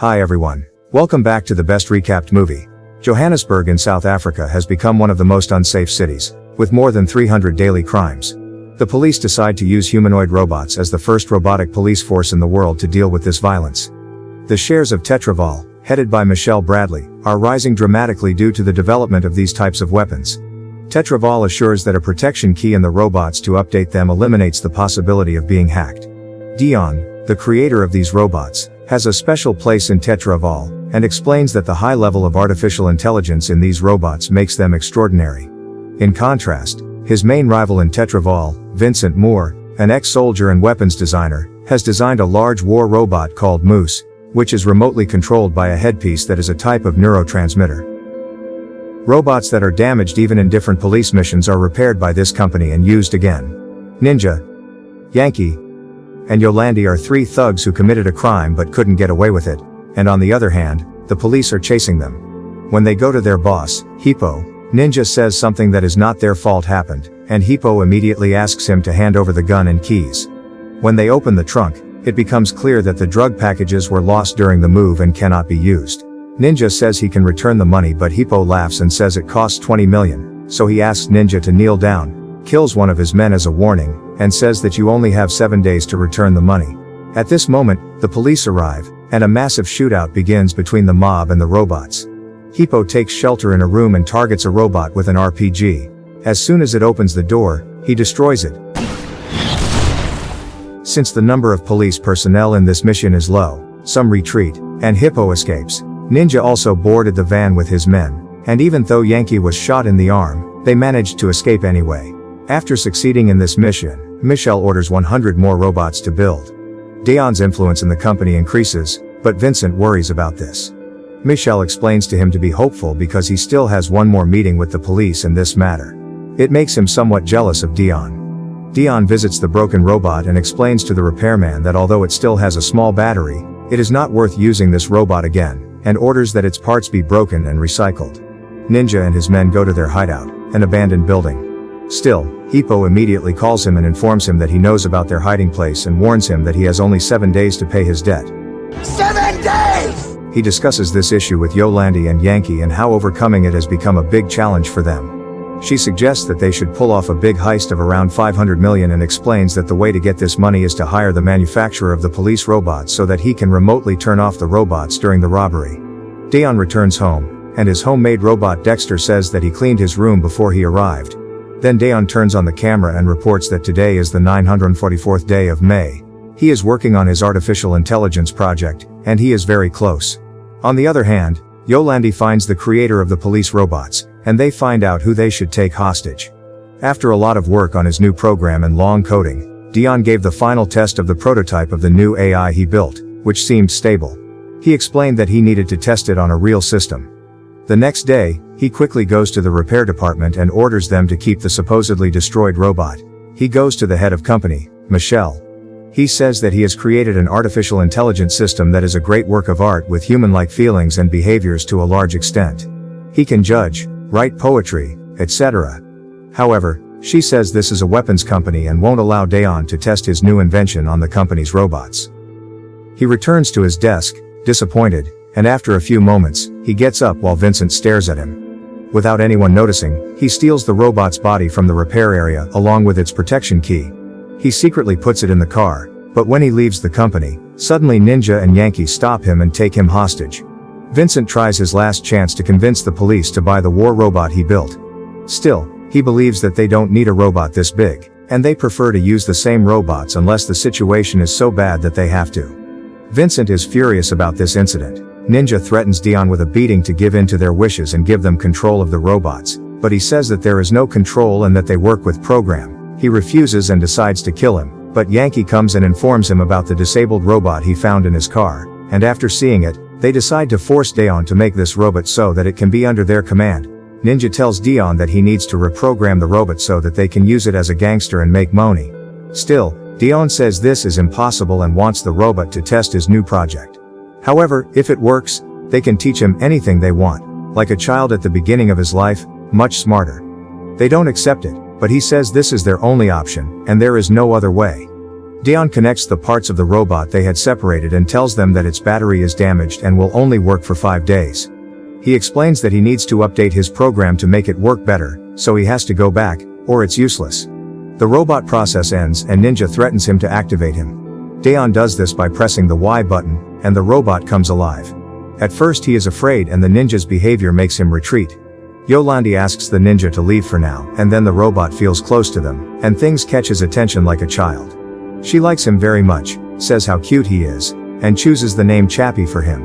Hi everyone. Welcome back to the best recapped movie. Johannesburg in South Africa has become one of the most unsafe cities, with more than 300 daily crimes. The police decide to use humanoid robots as the first robotic police force in the world to deal with this violence. The shares of Tetraval, headed by Michelle Bradley, are rising dramatically due to the development of these types of weapons. Tetraval assures that a protection key in the robots to update them eliminates the possibility of being hacked. Deon, the creator of these robots, has a special place in Tetraval, and explains that the high level of artificial intelligence in these robots makes them extraordinary. In contrast, his main rival in Tetraval, Vincent Moore, an ex-soldier and weapons designer, has designed a large war robot called Moose, which is remotely controlled by a headpiece that is a type of neurotransmitter. Robots that are damaged even in different police missions are repaired by this company and used again. Ninja, Yankee, and Yolandi are three thugs who committed a crime but couldn't get away with it, and on the other hand, the police are chasing them. When they go to their boss, Hippo, Ninja says something that is not their fault happened, and Hippo immediately asks him to hand over the gun and keys. When they open the trunk, it becomes clear that the drug packages were lost during the move and cannot be used. Ninja says he can return the money, but Hippo laughs and says it costs 20 million, so he asks Ninja to kneel down, kills one of his men as a warning, and says that you only have 7 days to return the money. At this moment, the police arrive, and a massive shootout begins between the mob and the robots. Hippo takes shelter in a room and targets a robot with an RPG. As soon as it opens the door, he destroys it. Since the number of police personnel in this mission is low, some retreat, and Hippo escapes. Ninja also boarded the van with his men, and even though Yankee was shot in the arm, they managed to escape anyway. After succeeding in this mission, Michelle orders 100 more robots to build. Deon's influence in the company increases, but Vincent worries about this. Michelle explains to him to be hopeful because he still has one more meeting with the police in this matter. It makes him somewhat jealous of Deon. Deon visits the broken robot and explains to the repairman that although it still has a small battery, it is not worth using this robot again, and orders that its parts be broken and recycled. Ninja and his men go to their hideout, an abandoned building. Still, Hippo immediately calls him and informs him that he knows about their hiding place and warns him that he has only 7 days to pay his debt. 7 days! He discusses this issue with Yolandi and Yankee and how overcoming it has become a big challenge for them. She suggests that they should pull off a big heist of around 500 million and explains that the way to get this money is to hire the manufacturer of the police robots so that he can remotely turn off the robots during the robbery. Deon returns home, and his homemade robot Dexter says that he cleaned his room before he arrived. Then Deon turns on the camera and reports that today is the 944th day of May. He is working on his artificial intelligence project, and he is very close. On the other hand, Yolandi finds the creator of the police robots, and they find out who they should take hostage. After a lot of work on his new program and long coding, Deon gave the final test of the prototype of the new AI he built, which seemed stable. He explained that he needed to test it on a real system. The next day, he quickly goes to the repair department and orders them to keep the supposedly destroyed robot. He goes to the head of company, Michelle. He says that he has created an artificial intelligence system that is a great work of art with human-like feelings and behaviors to a large extent. He can judge, write poetry, etc. However, she says this is a weapons company and won't allow Deon to test his new invention on the company's robots. He returns to his desk, disappointed, and after a few moments, he gets up while Vincent stares at him. Without anyone noticing, he steals the robot's body from the repair area along with its protection key. He secretly puts it in the car, but when he leaves the company, suddenly Ninja and Yankee stop him and take him hostage. Vincent tries his last chance to convince the police to buy the war robot he built. Still, he believes that they don't need a robot this big, and they prefer to use the same robots unless the situation is so bad that they have to. Vincent is furious about this incident. Ninja threatens Deon with a beating to give in to their wishes and give them control of the robots, but he says that there is no control and that they work with program. He refuses and decides to kill him, but Yankee comes and informs him about the disabled robot he found in his car, and after seeing it, they decide to force Deon to make this robot so that it can be under their command. Ninja tells Deon that he needs to reprogram the robot so that they can use it as a gangster and make money. Still, Deon says this is impossible and wants the robot to test his new project. However, if it works, they can teach him anything they want, like a child at the beginning of his life, much smarter. They don't accept it, but he says this is their only option, and there is no other way. Deon connects the parts of the robot they had separated and tells them that its battery is damaged and will only work for 5 days. He explains that he needs to update his program to make it work better, so he has to go back, or it's useless. The robot process ends and Ninja threatens him to activate him. Deon does this by pressing the Y button, and the robot comes alive. At first he is afraid and the ninja's behavior makes him retreat. Yolandi asks the ninja to leave for now, and then the robot feels close to them, and things catch his attention like a child. She likes him very much, says how cute he is, and chooses the name Chappie for him.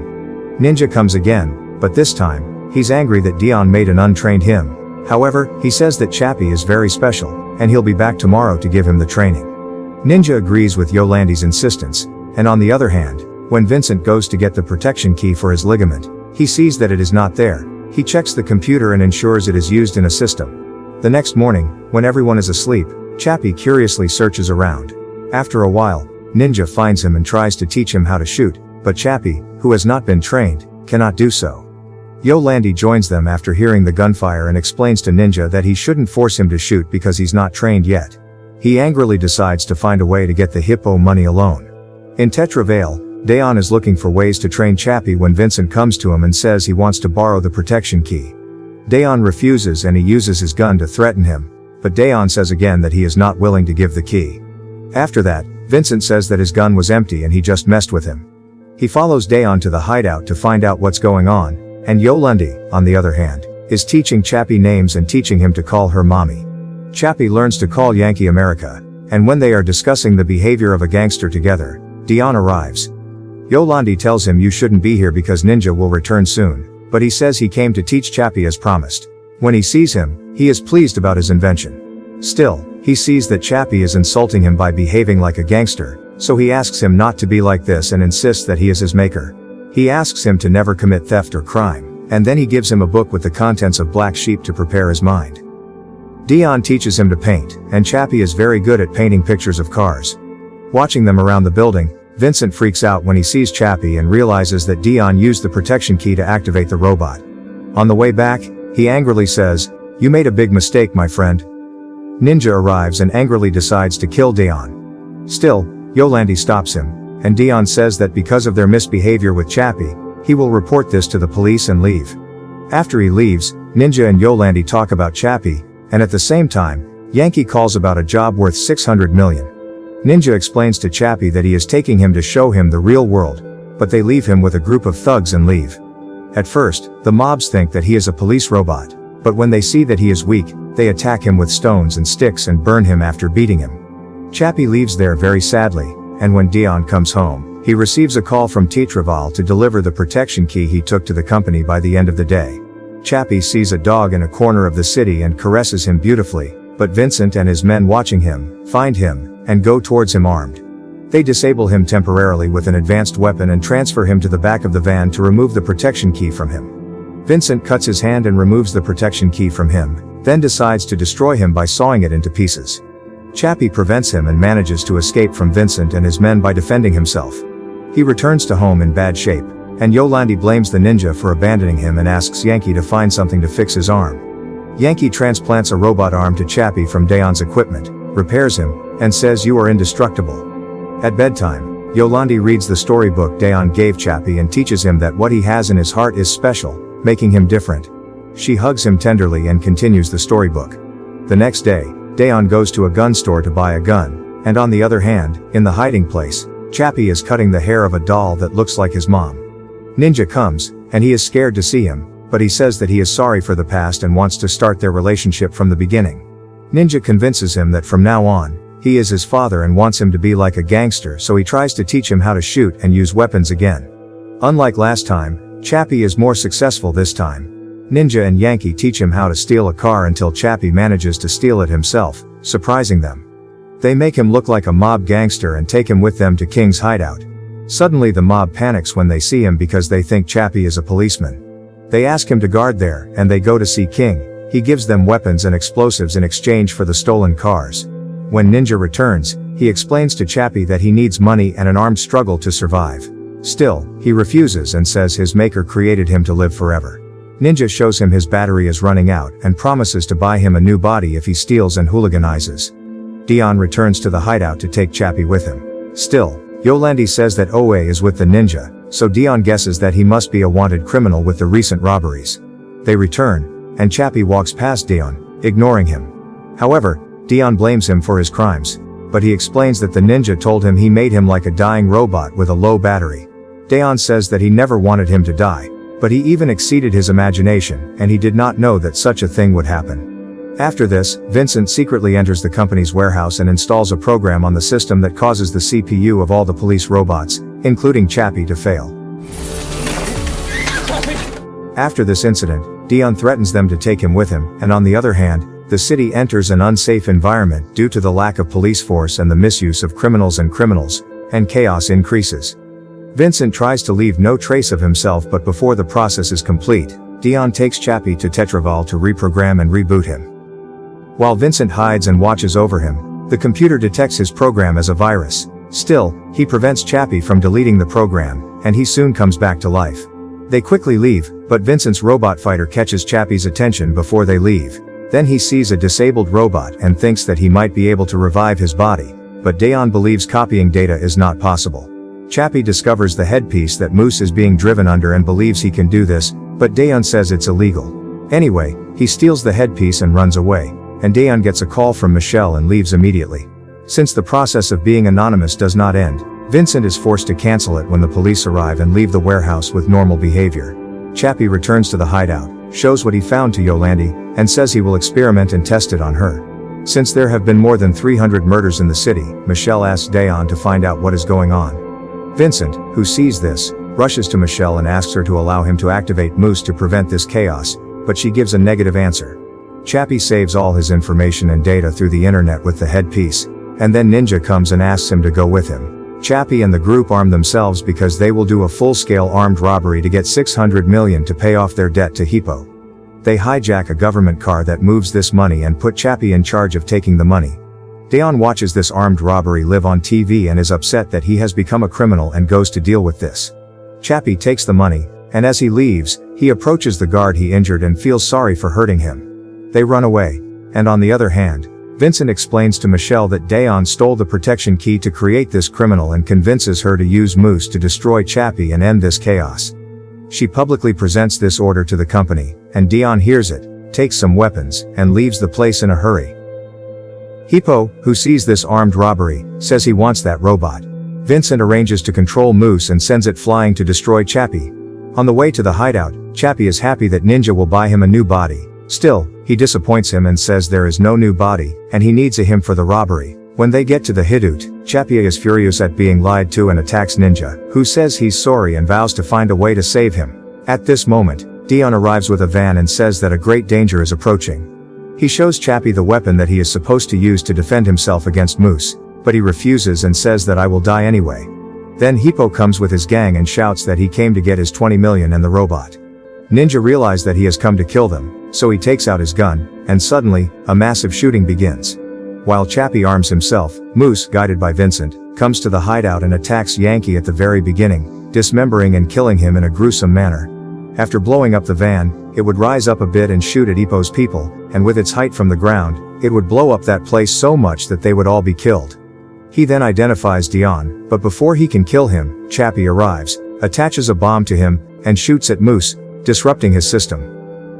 Ninja comes again, but this time, he's angry that Deon made an untrained him. However, he says that Chappie is very special, and he'll be back tomorrow to give him the training. Ninja agrees with Yolandi's insistence, and on the other hand, when Vincent goes to get the protection key for his ligament, he sees that it is not there. He checks the computer and ensures it is used in a system. The next morning, when everyone is asleep, Chappie curiously searches around. After a while, Ninja finds him and tries to teach him how to shoot, but Chappie, who has not been trained, cannot do so. Yolandi joins them after hearing the gunfire and explains to Ninja that he shouldn't force him to shoot because he's not trained yet. He angrily decides to find a way to get the hippo money alone. In Tetra Vale, Deon is looking for ways to train Chappie when Vincent comes to him and says he wants to borrow the protection key. Deon refuses and he uses his gun to threaten him, but Deon says again that he is not willing to give the key. After that, Vincent says that his gun was empty and he just messed with him. He follows Deon to the hideout to find out what's going on, and Yolandi, on the other hand, is teaching Chappie names and teaching him to call her mommy. Chappie learns to call Yankee America, and when they are discussing the behavior of a gangster together, Deon arrives. Yolandi tells him you shouldn't be here because Ninja will return soon, but he says he came to teach Chappie as promised. When he sees him, he is pleased about his invention. Still, he sees that Chappie is insulting him by behaving like a gangster, so he asks him not to be like this and insists that he is his maker. He asks him to never commit theft or crime, and then he gives him a book with the contents of Black Sheep to prepare his mind. Deon teaches him to paint, and Chappie is very good at painting pictures of cars. Watching them around the building, Vincent freaks out when he sees Chappie and realizes that Deon used the protection key to activate the robot. On the way back, he angrily says, "You made a big mistake, my friend." Ninja arrives and angrily decides to kill Deon. Still, Yolandi stops him, and Deon says that because of their misbehavior with Chappie, he will report this to the police and leave. After he leaves, Ninja and Yolandi talk about Chappie, and at the same time, Yankee calls about a job worth 600 million. Ninja explains to Chappie that he is taking him to show him the real world, but they leave him with a group of thugs and leave. At first, the mobs think that he is a police robot, but when they see that he is weak, they attack him with stones and sticks and burn him after beating him. Chappie leaves there very sadly, and when Deon comes home, he receives a call from Tetraval to deliver the protection key he took to the company by the end of the day. Chappie sees a dog in a corner of the city and caresses him beautifully, but Vincent and his men watching him, find him, and go towards him armed. They disable him temporarily with an advanced weapon and transfer him to the back of the van to remove the protection key from him. Vincent cuts his hand and removes the protection key from him, then decides to destroy him by sawing it into pieces. Chappie prevents him and manages to escape from Vincent and his men by defending himself. He returns to home in bad shape, and Yolandi blames the ninja for abandoning him and asks Yankee to find something to fix his arm. Yankee transplants a robot arm to Chappie from Deon's equipment, repairs him, and says you are indestructible. At bedtime, Yolandi reads the storybook Deon gave Chappie and teaches him that what he has in his heart is special, making him different. She hugs him tenderly and continues the storybook. The next day, Deon goes to a gun store to buy a gun, and on the other hand, in the hiding place, Chappie is cutting the hair of a doll that looks like his mom. Ninja comes, and he is scared to see him, but he says that he is sorry for the past and wants to start their relationship from the beginning. Ninja convinces him that from now on, he is his father and wants him to be like a gangster, so he tries to teach him how to shoot and use weapons again. Unlike last time, Chappie is more successful this time. Ninja and Yankee teach him how to steal a car until Chappie manages to steal it himself, surprising them. They make him look like a mob gangster and take him with them to King's hideout. Suddenly the mob panics when they see him because they think Chappie is a policeman. They ask him to guard there, and they go to see King. He gives them weapons and explosives in exchange for the stolen cars. When Ninja returns, he explains to Chappie that he needs money and an armed struggle to survive. Still, he refuses and says his maker created him to live forever. Ninja shows him his battery is running out and promises to buy him a new body if he steals and hooliganizes. Deon returns to the hideout to take Chappie with him. Still, Yolandi says that Oe is with the ninja, so Deon guesses that he must be a wanted criminal with the recent robberies. They return, and Chappie walks past Deon, ignoring him. However, Deon blames him for his crimes, but he explains that the ninja told him he made him like a dying robot with a low battery. Deon says that he never wanted him to die, but he even exceeded his imagination, and he did not know that such a thing would happen. After this, Vincent secretly enters the company's warehouse and installs a program on the system that causes the CPU of all the police robots, including Chappie, to fail. After this incident, Deon threatens them to take him with him, and on the other hand, the city enters an unsafe environment due to the lack of police force and the misuse of criminals, and chaos increases. Vincent tries to leave no trace of himself, but before the process is complete, Deon takes Chappie to Tetraval to reprogram and reboot him. While Vincent hides and watches over him, the computer detects his program as a virus. Still, he prevents Chappie from deleting the program, and he soon comes back to life. They quickly leave, but Vincent's robot fighter catches Chappie's attention before they leave. Then he sees a disabled robot and thinks that he might be able to revive his body, but Deon believes copying data is not possible. Chappie discovers the headpiece that Moose is being driven under and believes he can do this, but Deon says it's illegal. Anyway, he steals the headpiece and runs away, and Deon gets a call from Michelle and leaves immediately. Since the process of being anonymous does not end, Vincent is forced to cancel it when the police arrive and leave the warehouse with normal behavior. Chappie returns to the hideout, shows what he found to Yolandi, and says he will experiment and test it on her. Since there have been more than 300 murders in the city, Michelle asks Deon to find out what is going on. Vincent, who sees this, rushes to Michelle and asks her to allow him to activate Moose to prevent this chaos, but she gives a negative answer. Chappie saves all his information and data through the internet with the headpiece, and then Ninja comes and asks him to go with him. Chappie and the group arm themselves because they will do a full-scale armed robbery to get 600 million to pay off their debt to Hippo. They hijack a government car that moves this money and put Chappie in charge of taking the money. Deon watches this armed robbery live on TV and is upset that he has become a criminal and goes to deal with this. Chappie takes the money, and as he leaves, he approaches the guard he injured and feels sorry for hurting him. They run away, and on the other hand, Vincent explains to Michelle that Deon stole the protection key to create this criminal and convinces her to use Moose to destroy Chappie and end this chaos. She publicly presents this order to the company, and Deon hears it, takes some weapons, and leaves the place in a hurry. Hippo, who sees this armed robbery, says he wants that robot. Vincent arranges to control Moose and sends it flying to destroy Chappie. On the way to the hideout, Chappie is happy that Ninja will buy him a new body. Still, he disappoints him and says there is no new body, and he needs him for the robbery. When they get to the hideout, Chappie is furious at being lied to and attacks Ninja, who says he's sorry and vows to find a way to save him. At this moment, Deon arrives with a van and says that a great danger is approaching. He shows Chappie the weapon that he is supposed to use to defend himself against Moose, but he refuses and says that I will die anyway. Then Hippo comes with his gang and shouts that he came to get his 20 million and the robot. Ninja realizes that he has come to kill them, so he takes out his gun, and suddenly, a massive shooting begins. While Chappie arms himself, Moose, guided by Vincent, comes to the hideout and attacks Yankee at the very beginning, dismembering and killing him in a gruesome manner. After blowing up the van, it would rise up a bit and shoot at Hippo's people, and with its height from the ground, it would blow up that place so much that they would all be killed. He then identifies Deon, but before he can kill him, Chappie arrives, attaches a bomb to him, and shoots at Moose, disrupting his system.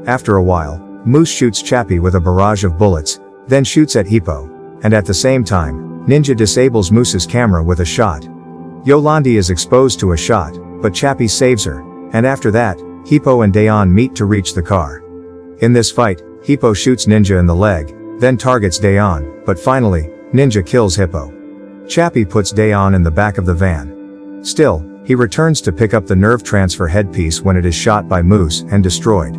After a while, Moose shoots Chappie with a barrage of bullets, then shoots at Hippo, and at the same time, Ninja disables Moose's camera with a shot. Yolandi is exposed to a shot, but Chappie saves her, and after that, Hippo and Deon meet to reach the car. In this fight, Hippo shoots Ninja in the leg, then targets Deon, but finally, Ninja kills Hippo. Chappie puts Deon in the back of the van. Still, he returns to pick up the nerve transfer headpiece when it is shot by Moose and destroyed.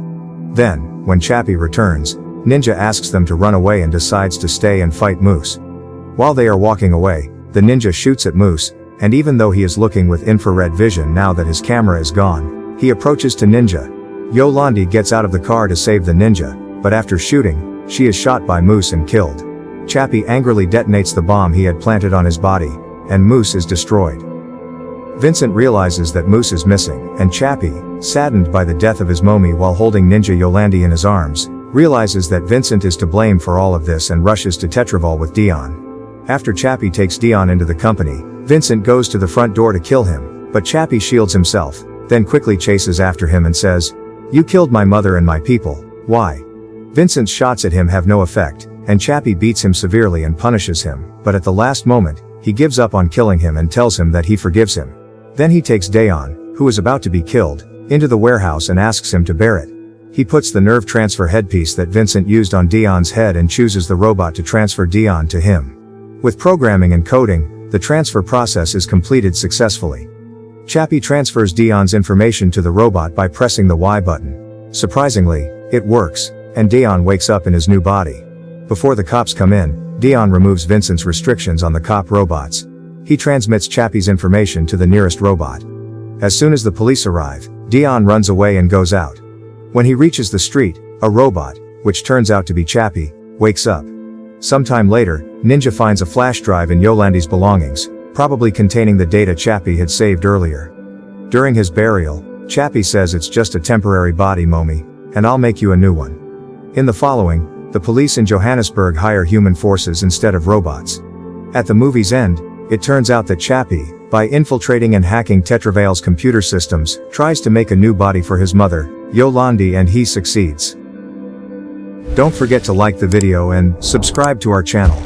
Then, when Chappie returns, Ninja asks them to run away and decides to stay and fight Moose. While they are walking away, the ninja shoots at Moose, and even though he is looking with infrared vision now that his camera is gone, he approaches to Ninja. Yolandi gets out of the car to save the ninja, but after shooting, she is shot by Moose and killed. Chappie angrily detonates the bomb he had planted on his body, and Moose is destroyed. Vincent realizes that Moose is missing, and Chappie, saddened by the death of his mommy while holding Ninja Yolandi in his arms, realizes that Vincent is to blame for all of this and rushes to Tetraval with Deon. After Chappie takes Deon into the company, Vincent goes to the front door to kill him, but Chappie shields himself, then quickly chases after him and says, "You killed my mother and my people, why?" Vincent's shots at him have no effect, and Chappie beats him severely and punishes him, but at the last moment, he gives up on killing him and tells him that he forgives him. Then he takes Deon, who is about to be killed, into the warehouse and asks him to bear it. He puts the nerve transfer headpiece that Vincent used on Deon's head and chooses the robot to transfer Deon to him. With programming and coding, the transfer process is completed successfully. Chappie transfers Deon's information to the robot by pressing the Y button. Surprisingly, it works, and Deon wakes up in his new body. Before the cops come in, Deon removes Vincent's restrictions on the cop robots. He transmits Chappie's information to the nearest robot. As soon as the police arrive, Deon runs away and goes out. When he reaches the street, a robot, which turns out to be Chappie, wakes up. Sometime later, Ninja finds a flash drive in Yolandi's belongings, probably containing the data Chappie had saved earlier. During his burial, Chappie says it's just a temporary body, Momi, and I'll make you a new one. In the following, the police in Johannesburg hire human forces instead of robots. At the movie's end, it turns out that Chappie, by infiltrating and hacking Tetravale's computer systems, tries to make a new body for his mother, Yolandi, and he succeeds. Don't forget to like the video and subscribe to our channel.